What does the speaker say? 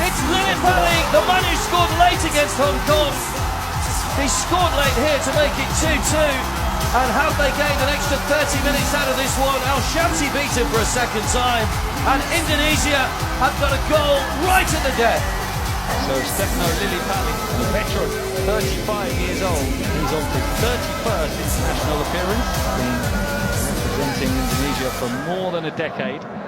It's Kembali, the man who scored late against Hong Kong. He scored late here to make it 2-2. And have they gained an extra 30 minutes out of this one? Al-Shamsi beat him for a second time. And Indonesia have got a goal right at the death. So Stefano Lillipali, the veteran, 35 years old. He's on his 31st international appearance, been representing Indonesia for more than a decade.